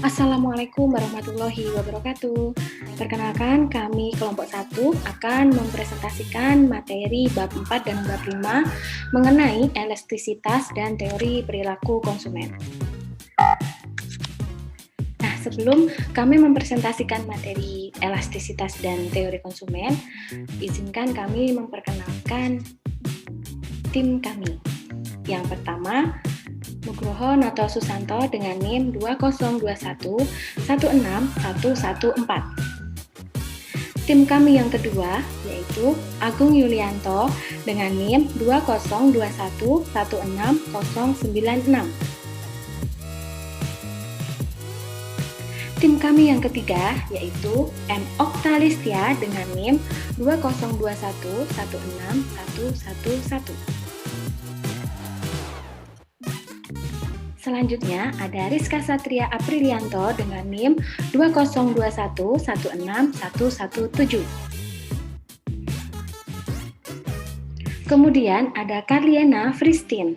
Assalamualaikum warahmatullahi wabarakatuh. Perkenalkan, kami kelompok 1 akan mempresentasikan materi bab 4 dan bab 5 mengenai elastisitas dan teori perilaku konsumen. Nah, sebelum kami mempresentasikan materi elastisitas dan teori konsumen, izinkan kami memperkenalkan tim kami. Yang pertama, Nugroho Noto Susanto dengan NIM 202116114. Tim kami yang kedua yaitu Agung Yulianto dengan NIM 202116096. Tim kami yang ketiga yaitu M. Oktalistia dengan NIM 202116111. Selanjutnya ada Rizka Satria Aprilianto dengan NIM 20211616117. Kemudian ada Karliena Fristin.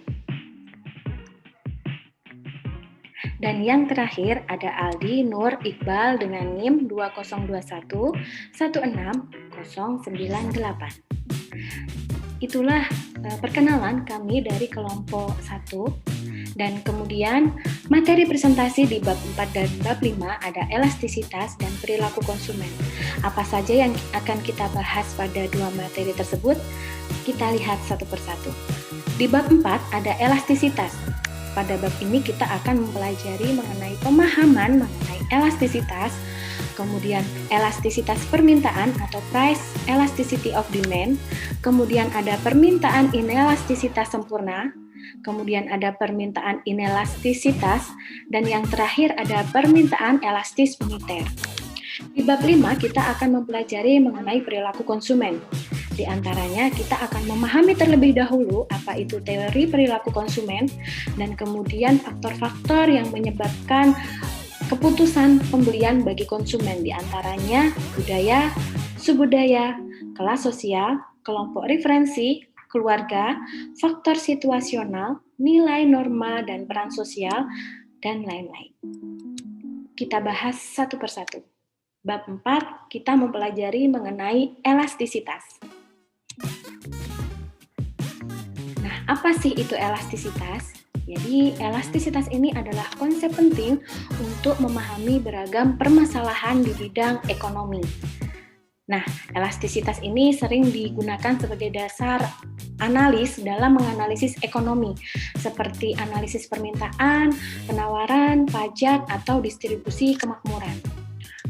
Dan yang terakhir ada Aldi Nur Iqbal dengan NIM 201116098. Itulah perkenalan kami dari kelompok 1. Dan kemudian materi presentasi di bab 4 dan bab 5 ada elastisitas dan perilaku konsumen. Apa saja yang akan kita bahas pada dua materi tersebut? Kita lihat satu persatu. Di bab 4 ada elastisitas. Pada bab ini kita akan mempelajari mengenai pemahaman mengenai elastisitas, kemudian elastisitas permintaan atau price elasticity of demand, kemudian ada permintaan inelastisitas sempurna, kemudian ada permintaan inelastisitas, dan yang terakhir ada permintaan elastis uniter. Di bab 5 kita akan mempelajari mengenai perilaku konsumen. Di antaranya kita akan memahami terlebih dahulu apa itu teori perilaku konsumen dan kemudian faktor-faktor yang menyebabkan keputusan pembelian bagi konsumen, di antaranya budaya, subbudaya, kelas sosial, kelompok referensi, keluarga, faktor situasional, nilai norma dan peran sosial, dan lain-lain. Kita bahas satu persatu. Bab 4, kita mempelajari mengenai elastisitas. Nah, apa sih itu elastisitas? Jadi, elastisitas ini adalah konsep penting untuk memahami beragam permasalahan di bidang ekonomi. Nah, elastisitas ini sering digunakan sebagai dasar analis dalam menganalisis ekonomi, seperti analisis permintaan, penawaran, pajak, atau distribusi kemakmuran.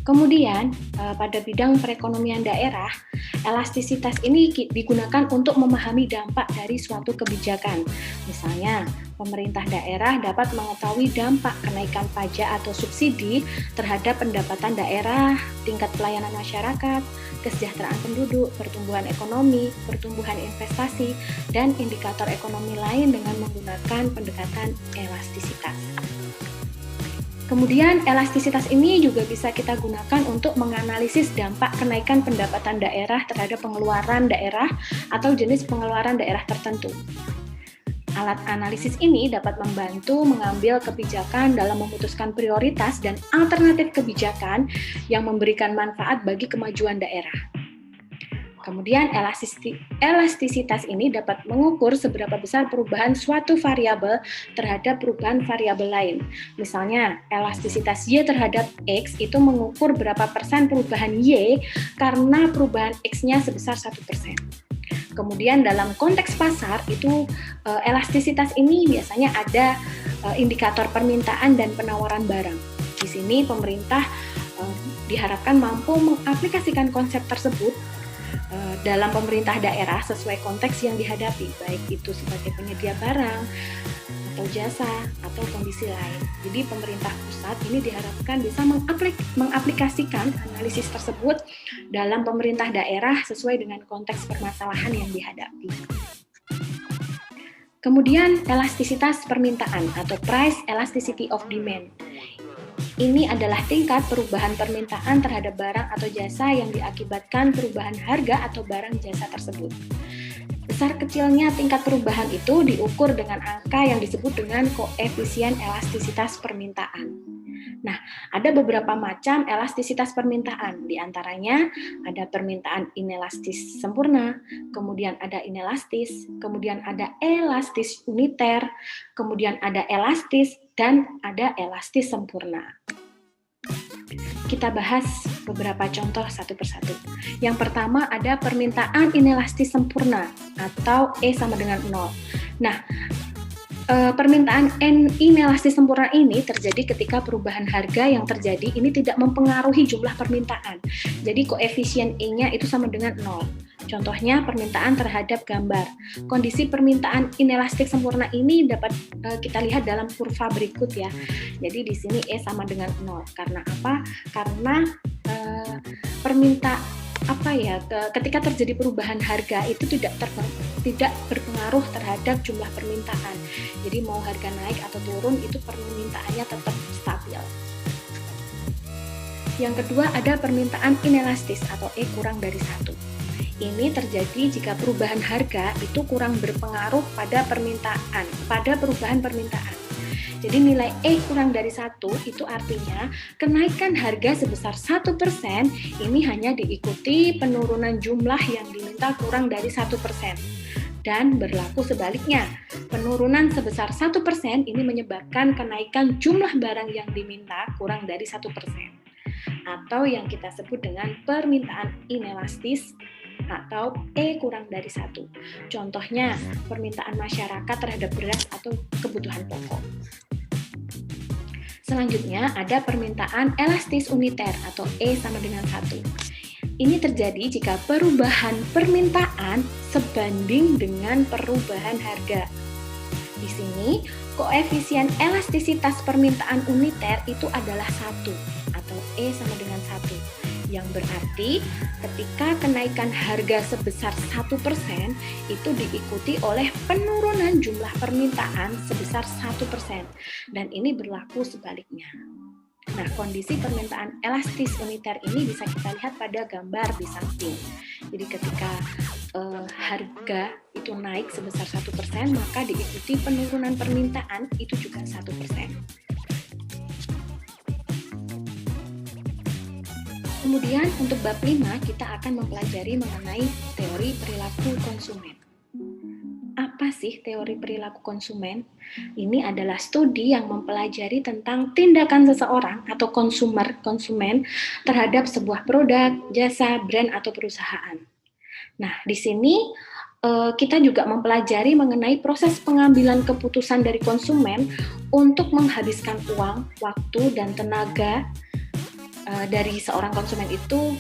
Kemudian, pada bidang perekonomian daerah, elastisitas ini digunakan untuk memahami dampak dari suatu kebijakan. Misalnya, pemerintah daerah dapat mengetahui dampak kenaikan pajak atau subsidi terhadap pendapatan daerah, tingkat pelayanan masyarakat, kesejahteraan penduduk, pertumbuhan ekonomi, pertumbuhan investasi, dan indikator ekonomi lain dengan menggunakan pendekatan elastisitas. Kemudian elastisitas ini juga bisa kita gunakan untuk menganalisis dampak kenaikan pendapatan daerah terhadap pengeluaran daerah atau jenis pengeluaran daerah tertentu. Alat analisis ini dapat membantu mengambil kebijakan dalam memutuskan prioritas dan alternatif kebijakan yang memberikan manfaat bagi kemajuan daerah. Kemudian elastisitas ini dapat mengukur seberapa besar perubahan suatu variabel terhadap perubahan variabel lain. Misalnya, elastisitas Y terhadap X itu mengukur berapa persen perubahan Y karena perubahan X-nya sebesar 1%. Kemudian dalam konteks pasar itu elastisitas ini biasanya ada indikator permintaan dan penawaran barang. Di sini pemerintah diharapkan mampu mengaplikasikan konsep tersebut dalam pemerintah daerah sesuai konteks yang dihadapi, baik itu sebagai penyedia barang atau jasa atau kondisi lain. Jadi pemerintah pusat ini diharapkan bisa mengaplikasikan analisis tersebut dalam pemerintah daerah sesuai dengan konteks permasalahan yang dihadapi. Kemudian elastisitas permintaan atau price elasticity of demand. Ini adalah tingkat perubahan permintaan terhadap barang atau jasa yang diakibatkan perubahan harga atau barang jasa tersebut. Besar kecilnya tingkat perubahan itu diukur dengan angka yang disebut dengan koefisien elastisitas permintaan. Nah, ada beberapa macam elastisitas permintaan. Di antaranya ada permintaan inelastis sempurna, kemudian ada inelastis, kemudian ada elastis uniter, kemudian ada elastis, dan ada elastis sempurna. Kita bahas beberapa contoh satu persatu. Yang pertama ada permintaan inelastis sempurna atau E sama dengan 0. Nah, permintaan inelastis sempurna ini terjadi ketika perubahan harga yang terjadi ini tidak mempengaruhi jumlah permintaan. Jadi koefisien E-nya itu sama dengan 0. Contohnya permintaan terhadap gambar. Kondisi permintaan inelastik sempurna ini dapat kita lihat dalam kurva berikut ya. Jadi di sini E sama dengan 0. Karena apa? Karena ketika terjadi perubahan harga itu tidak berpengaruh terhadap jumlah permintaan. Jadi mau harga naik atau turun itu permintaannya tetap stabil. Yang kedua ada permintaan inelastis atau E kurang dari 1. Ini terjadi jika perubahan harga itu kurang berpengaruh pada perubahan permintaan. Jadi nilai E kurang dari 1 itu artinya kenaikan harga sebesar 1% ini hanya diikuti penurunan jumlah yang diminta kurang dari 1%. Dan berlaku sebaliknya, penurunan sebesar 1% ini menyebabkan kenaikan jumlah barang yang diminta kurang dari 1%. Atau yang kita sebut dengan permintaan inelastis atau E kurang dari 1. Contohnya, permintaan masyarakat terhadap beras atau kebutuhan pokok. Selanjutnya ada permintaan elastis uniter atau E sama dengan 1. Ini terjadi jika perubahan permintaan sebanding dengan perubahan harga. Di sini, koefisien elastisitas permintaan uniter itu adalah 1 atau E sama dengan 1. Yang berarti ketika kenaikan harga sebesar 1% itu diikuti oleh penurunan jumlah permintaan sebesar 1%. Dan ini berlaku sebaliknya. Nah, kondisi permintaan elastis uniter ini bisa kita lihat pada gambar di samping. Jadi ketika harga itu naik sebesar 1%, maka diikuti penurunan permintaan itu juga 1%. Kemudian untuk bab 5 kita akan mempelajari mengenai teori perilaku konsumen. Apa sih teori perilaku konsumen? Ini adalah studi yang mempelajari tentang tindakan seseorang atau konsumen terhadap sebuah produk, jasa, brand atau perusahaan. Nah, di sini kita juga mempelajari mengenai proses pengambilan keputusan dari konsumen untuk menghabiskan uang, waktu, dan tenaga dari seorang konsumen itu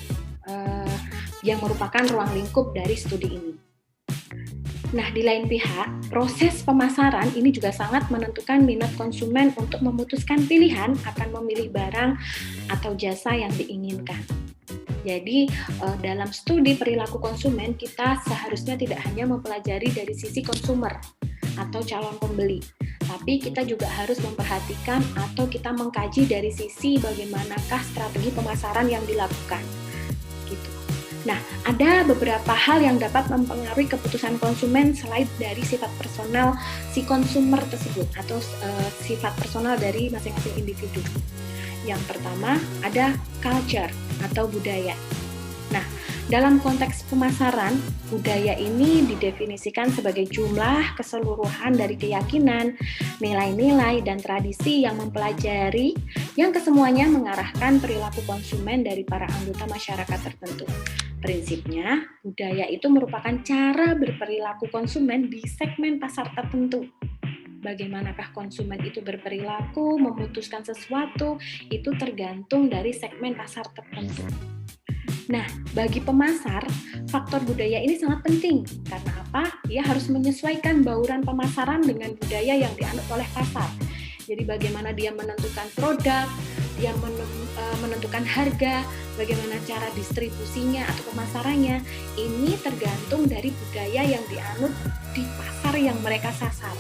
yang merupakan ruang lingkup dari studi ini. Nah, di lain pihak, proses pemasaran ini juga sangat menentukan minat konsumen untuk memutuskan pilihan akan memilih barang atau jasa yang diinginkan. Jadi, dalam studi perilaku konsumen, kita seharusnya tidak hanya mempelajari dari sisi konsumer atau calon pembeli, tapi kita juga harus memperhatikan atau kita mengkaji dari sisi bagaimanakah strategi pemasaran yang dilakukan. Gitu. Nah, ada beberapa hal yang dapat mempengaruhi keputusan konsumen selain dari sifat personal si konsumer tersebut atau sifat personal dari masing-masing individu. Yang pertama ada culture atau budaya. Nah, dalam konteks pemasaran, budaya ini didefinisikan sebagai jumlah keseluruhan dari keyakinan, nilai-nilai, dan tradisi yang mempelajari yang kesemuanya mengarahkan perilaku konsumen dari para anggota masyarakat tertentu. Prinsipnya, budaya itu merupakan cara berperilaku konsumen di segmen pasar tertentu. Bagaimanakah konsumen itu berperilaku, memutuskan sesuatu, itu tergantung dari segmen pasar tertentu. Nah, bagi pemasar, faktor budaya ini sangat penting. Karena apa? Dia harus menyesuaikan bauran pemasaran dengan budaya yang dianut oleh pasar. Jadi bagaimana dia menentukan produk, dia menentukan harga, bagaimana cara distribusinya atau pemasarannya, ini tergantung dari budaya yang dianut di pasar yang mereka sasar.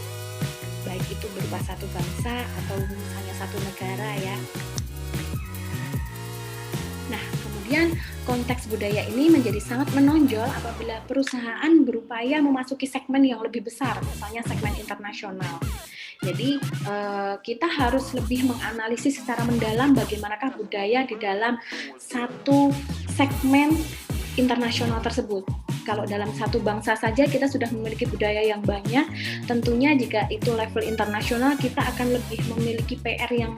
Baik itu berupa satu bangsa atau misalnya satu negara ya. Nah, kemudian konteks budaya ini menjadi sangat menonjol apabila perusahaan berupaya memasuki segmen yang lebih besar, misalnya segmen internasional. Jadi kita harus lebih menganalisis secara mendalam bagaimanakah budaya di dalam satu segmen internasional tersebut. Kalau dalam satu bangsa saja kita sudah memiliki budaya yang banyak, tentunya jika itu level internasional kita akan lebih memiliki PR yang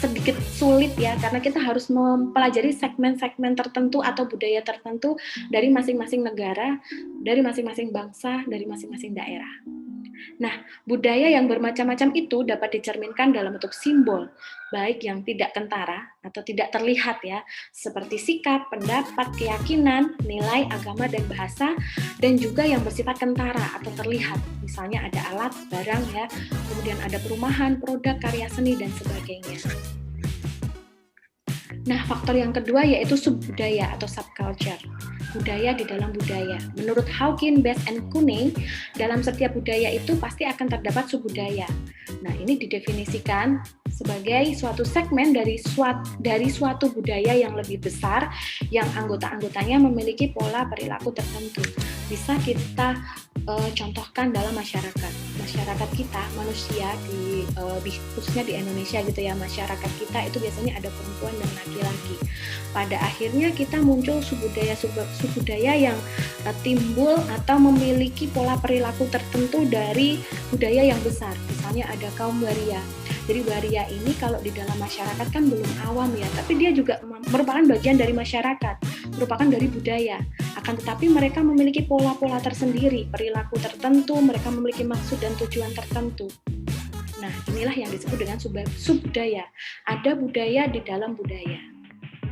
sedikit sulit ya, karena kita harus mempelajari segmen-segmen tertentu atau budaya tertentu dari masing-masing negara, dari masing-masing bangsa, dari masing-masing daerah. Nah, budaya yang bermacam-macam itu dapat dicerminkan dalam bentuk simbol, baik yang tidak kentara atau tidak terlihat ya, seperti sikap, pendapat, keyakinan, nilai, agama, dan bahasa, dan juga yang bersifat kentara atau terlihat. Misalnya ada alat, barang ya, kemudian ada perumahan, produk, karya seni, dan sebagainya. Nah, faktor yang kedua yaitu subbudaya atau subculture. Budaya di dalam budaya. Menurut Hawkins, Best, and Kuning, dalam setiap budaya itu pasti akan terdapat subbudaya. Nah, ini didefinisikan sebagai suatu segmen dari suatu budaya yang lebih besar yang anggota-anggotanya memiliki pola perilaku tertentu. Bisa kita contohkan dalam masyarakat kita, manusia khususnya di Indonesia gitu ya, masyarakat kita itu biasanya ada perempuan dan laki-laki. Pada akhirnya kita muncul subbudaya yang timbul atau memiliki pola perilaku tertentu dari budaya yang besar. Misalnya ada kaum waria. Jadi waria ini kalau di dalam masyarakat kan belum awam ya, tapi dia juga merupakan bagian dari masyarakat, merupakan dari budaya. Akan tetapi mereka memiliki pola-pola tersendiri, perilaku tertentu, mereka memiliki maksud dan tujuan tertentu. Nah, inilah yang disebut dengan subbudaya. Ada budaya di dalam budaya.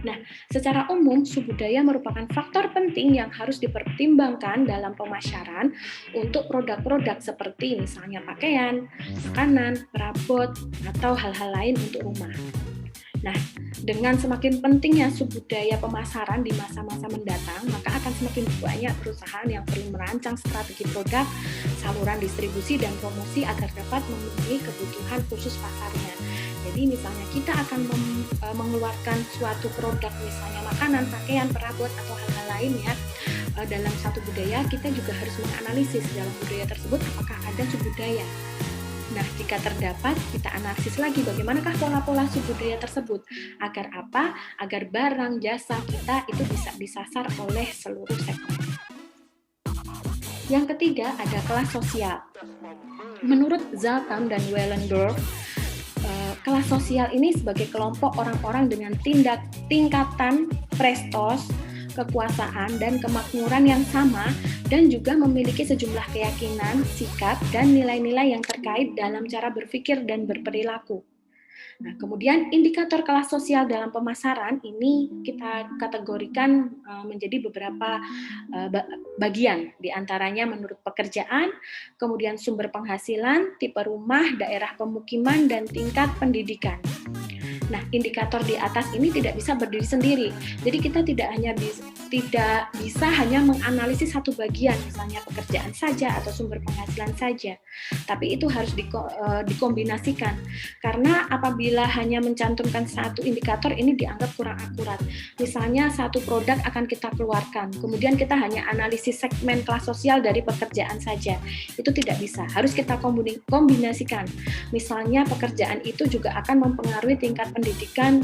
Nah, secara umum, subbudaya merupakan faktor penting yang harus dipertimbangkan dalam pemasaran untuk produk-produk seperti misalnya pakaian, makanan, perabot, atau hal-hal lain untuk rumah. Nah, dengan semakin pentingnya subbudaya pemasaran di masa-masa mendatang, maka akan semakin banyak perusahaan yang perlu merancang strategi produk, saluran distribusi, dan promosi agar dapat memenuhi kebutuhan khusus pasarnya. Jadi misalnya kita akan mengeluarkan suatu produk, misalnya makanan, pakaian, perabot, atau hal-hal lain ya, dalam satu budaya, kita juga harus menganalisis dalam budaya tersebut apakah ada subbudaya. Nah, jika terdapat, kita analisis lagi bagaimanakah pola-pola subbudaya tersebut. Agar apa? Agar barang, jasa kita itu bisa disasar oleh seluruh segmen. Yang ketiga, ada kelas sosial. Menurut Zaltam dan Wallenberg, kelas sosial ini sebagai kelompok orang-orang dengan tingkatan prestos, kekuasaan, dan kemakmuran yang sama, dan juga memiliki sejumlah keyakinan, sikap, dan nilai-nilai yang terkait dalam cara berpikir dan berperilaku. Nah, kemudian indikator kelas sosial dalam pemasaran ini kita kategorikan menjadi beberapa bagian, diantaranya menurut pekerjaan, kemudian sumber penghasilan, tipe rumah, daerah pemukiman, dan tingkat pendidikan. Nah, indikator di atas ini tidak bisa berdiri sendiri. Jadi kita tidak bisa hanya menganalisis satu bagian, misalnya pekerjaan saja atau sumber penghasilan saja. Tapi itu harus dikombinasikan. Karena apabila hanya mencantumkan satu indikator, ini dianggap kurang akurat. Misalnya satu produk akan kita keluarkan, kemudian kita hanya analisis segmen kelas sosial dari pekerjaan saja. Itu tidak bisa. Harus kita kombinasikan. Misalnya pekerjaan itu juga akan mempengaruhi tingkat pendidikan.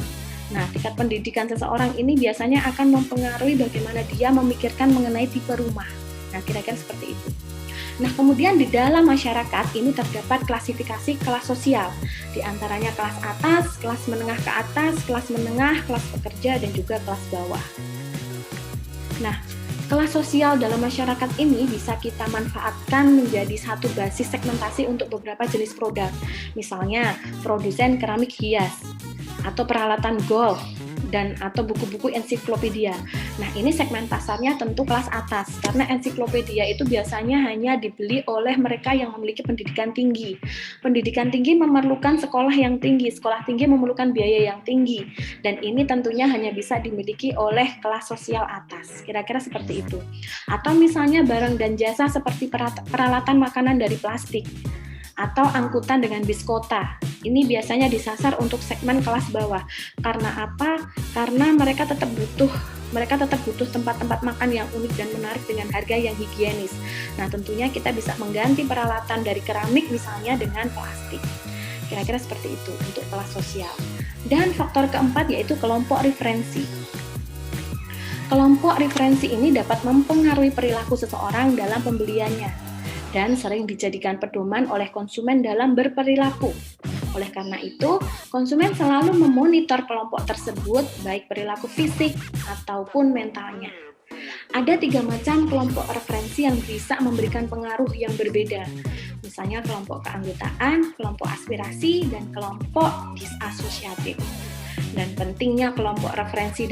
Nah, tingkat pendidikan seseorang ini biasanya akan mempengaruhi bagaimana dia memikirkan mengenai tipe rumah. Nah, kira-kira seperti itu. Nah, kemudian di dalam masyarakat ini terdapat klasifikasi kelas sosial. Di antaranya kelas atas, kelas menengah ke atas, kelas menengah, kelas pekerja, dan juga kelas bawah. Nah, kelas sosial dalam masyarakat ini bisa kita manfaatkan menjadi satu basis segmentasi untuk beberapa jenis produk. Misalnya, produsen keramik hias, atau peralatan golf, dan atau buku-buku ensiklopedia. Nah, ini segmen pasarnya tentu kelas atas, karena ensiklopedia itu biasanya hanya dibeli oleh mereka yang memiliki pendidikan tinggi. Pendidikan tinggi memerlukan sekolah yang tinggi, sekolah tinggi memerlukan biaya yang tinggi, dan ini tentunya hanya bisa dimiliki oleh kelas sosial atas. Kira-kira seperti itu. Atau misalnya barang dan jasa seperti peralatan makanan dari plastik, atau angkutan dengan bis kota. Ini biasanya disasar untuk segmen kelas bawah. Karena apa? Karena mereka tetap butuh mereka tetap butuh tempat-tempat makan yang unik dan menarik dengan harga yang higienis. Nah, tentunya kita bisa mengganti peralatan dari keramik misalnya dengan plastik. Kira-kira seperti itu untuk kelas sosial. Dan faktor keempat yaitu kelompok referensi. Kelompok referensi ini dapat mempengaruhi perilaku seseorang dalam pembeliannya dan sering dijadikan pedoman oleh konsumen dalam berperilaku. Oleh karena itu, konsumen selalu memonitor kelompok tersebut, baik perilaku fisik ataupun mentalnya. Ada 3 macam kelompok referensi yang bisa memberikan pengaruh yang berbeda. Misalnya kelompok keanggotaan, kelompok aspirasi, dan kelompok disasosiatif. Dan pentingnya kelompok referensi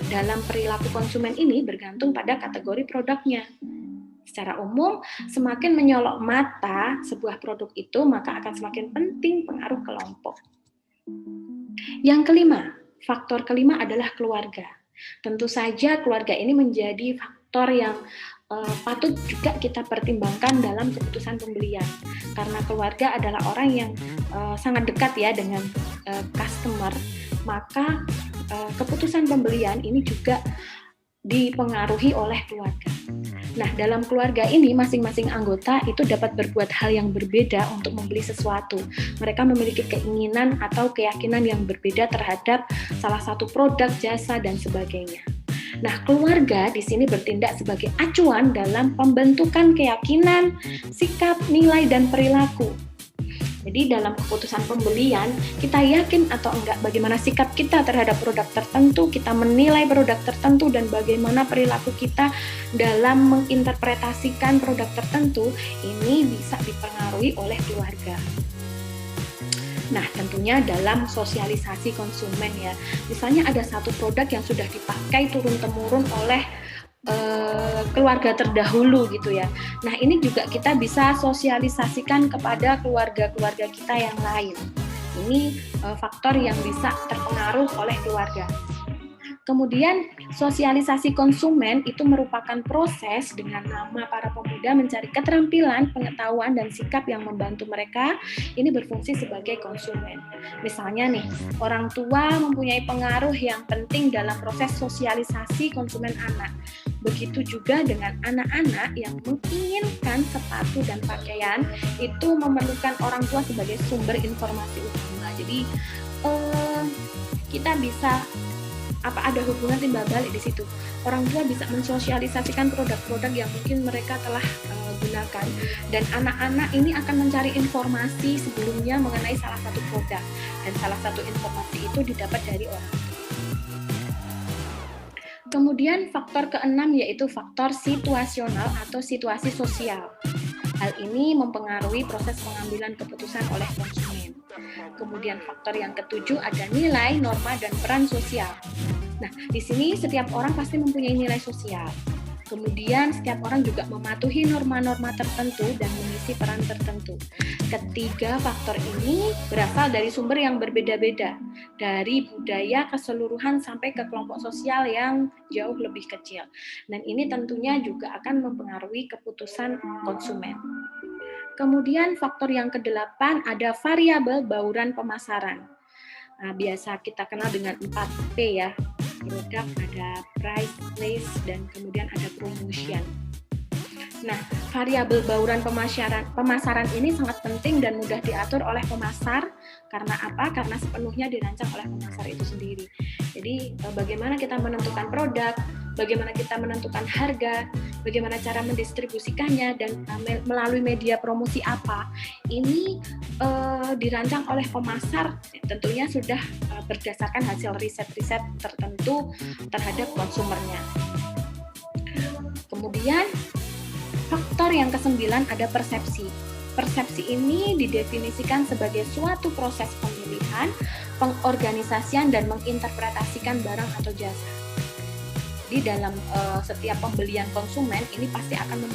dalam perilaku konsumen ini bergantung pada kategori produknya. Secara umum, semakin menyolok mata sebuah produk itu, maka akan semakin penting pengaruh kelompok. Yang kelima, faktor kelima adalah keluarga. Tentu saja keluarga ini menjadi faktor yang patut juga kita pertimbangkan dalam keputusan pembelian. Karena keluarga adalah orang yang sangat dekat ya dengan customer, maka keputusan pembelian ini juga dipengaruhi oleh keluarga. Nah, dalam keluarga ini masing-masing anggota itu dapat berbuat hal yang berbeda untuk membeli sesuatu. Mereka memiliki keinginan atau keyakinan yang berbeda terhadap salah satu produk, jasa, dan sebagainya. Nah, keluarga di sini bertindak sebagai acuan dalam pembentukan keyakinan, sikap, nilai, dan perilaku. Jadi dalam keputusan pembelian, kita yakin atau enggak bagaimana sikap kita terhadap produk tertentu, kita menilai produk tertentu, dan bagaimana perilaku kita dalam menginterpretasikan produk tertentu, ini bisa dipengaruhi oleh keluarga. Nah, tentunya dalam sosialisasi konsumen ya. Misalnya ada satu produk yang sudah dipakai turun-temurun oleh keluarga terdahulu gitu ya. Nah, ini juga kita bisa sosialisasikan kepada keluarga-keluarga kita yang lain. Ini faktor yang bisa terpengaruh oleh keluarga. Kemudian sosialisasi konsumen itu merupakan proses dengan nama para pemuda mencari keterampilan, pengetahuan, dan sikap yang membantu mereka ini berfungsi sebagai konsumen. Misalnya nih, orang tua mempunyai pengaruh yang penting dalam proses sosialisasi konsumen anak. Begitu juga dengan anak-anak yang menginginkan sepatu dan pakaian itu memerlukan orang tua sebagai sumber informasi utama. Jadi kita bisa ada hubungan timbal balik di situ. Orang tua bisa mensosialisasikan produk-produk yang mungkin mereka telah gunakan, dan anak-anak ini akan mencari informasi sebelumnya mengenai salah satu produk, dan salah satu informasi itu didapat dari orang tua. Kemudian faktor keenam yaitu faktor situasional atau situasi sosial. Hal ini mempengaruhi proses pengambilan keputusan oleh konsumen. Kemudian faktor yang ketujuh ada nilai, norma, dan peran sosial. Nah, di sini setiap orang pasti mempunyai nilai sosial. Kemudian setiap orang juga mematuhi norma-norma tertentu dan mengisi peran tertentu. Ketiga faktor ini berasal dari sumber yang berbeda-beda, dari budaya keseluruhan sampai ke kelompok sosial yang jauh lebih kecil. Dan ini tentunya juga akan mempengaruhi keputusan konsumen. Kemudian faktor yang ke-8 ada variabel bauran pemasaran. Nah, biasa kita kenal dengan 4P ya. Produk, ada price, place, dan kemudian ada promotion. Nah, variabel bauran pemasaran ini sangat penting dan mudah diatur oleh pemasar. Karena apa? Karena sepenuhnya dirancang oleh pemasar itu sendiri. Jadi, bagaimana kita menentukan produk, bagaimana kita menentukan harga, bagaimana cara mendistribusikannya, dan melalui media promosi apa, ini dirancang oleh pemasar, tentunya sudah berdasarkan hasil riset-riset tertentu terhadap konsumernya. Kemudian faktor yang ke-9 ada persepsi. Persepsi ini didefinisikan sebagai suatu proses pemilihan, pengorganisasian, dan menginterpretasikan barang atau jasa. Di dalam setiap pembelian konsumen ini pasti akan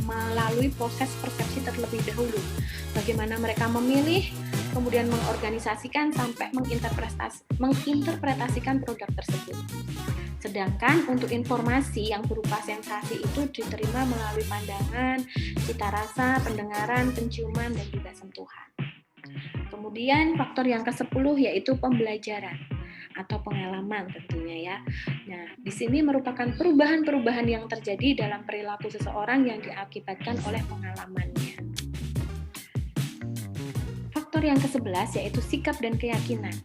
melalui proses persepsi terlebih dahulu. Bagaimana mereka memilih, kemudian mengorganisasikan sampai menginterpretasikan produk tersebut. Sedangkan untuk informasi yang berupa sensasi itu diterima melalui pandangan, cita rasa, pendengaran, penciuman, dan juga sentuhan. Kemudian faktor yang ke-10 yaitu pembelajaran. atau pengalaman tentunya ya. Nah, di sini merupakan perubahan-perubahan yang terjadi dalam perilaku seseorang yang diakibatkan oleh pengalamannya. Faktor yang ke-11 yaitu sikap dan keyakinan.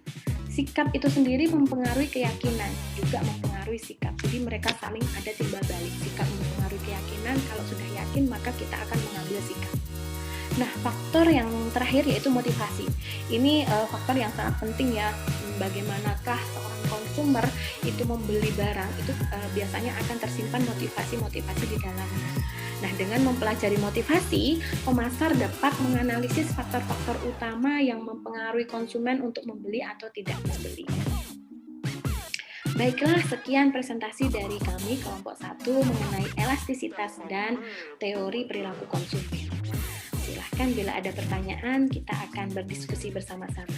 Sikap itu sendiri mempengaruhi keyakinan, juga mempengaruhi sikap. Jadi mereka saling ada timbal balik. Sikap mempengaruhi keyakinan, kalau sudah yakin maka kita akan mengambil sikap. Nah, faktor yang terakhir yaitu motivasi. Ini faktor yang sangat penting ya. Bagaimanakah seorang konsumer itu membeli barang, itu biasanya akan tersimpan motivasi-motivasi di dalamnya. Nah, dengan mempelajari motivasi, pemasar dapat menganalisis faktor-faktor utama yang mempengaruhi konsumen untuk membeli atau tidak membeli. Baiklah, sekian presentasi dari kami kelompok 1 mengenai elastisitas dan teori perilaku konsumen. Silahkan bila ada pertanyaan, kita akan berdiskusi bersama-sama.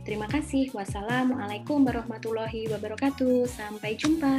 Terima kasih. Wassalamualaikum warahmatullahi wabarakatuh. Sampai jumpa.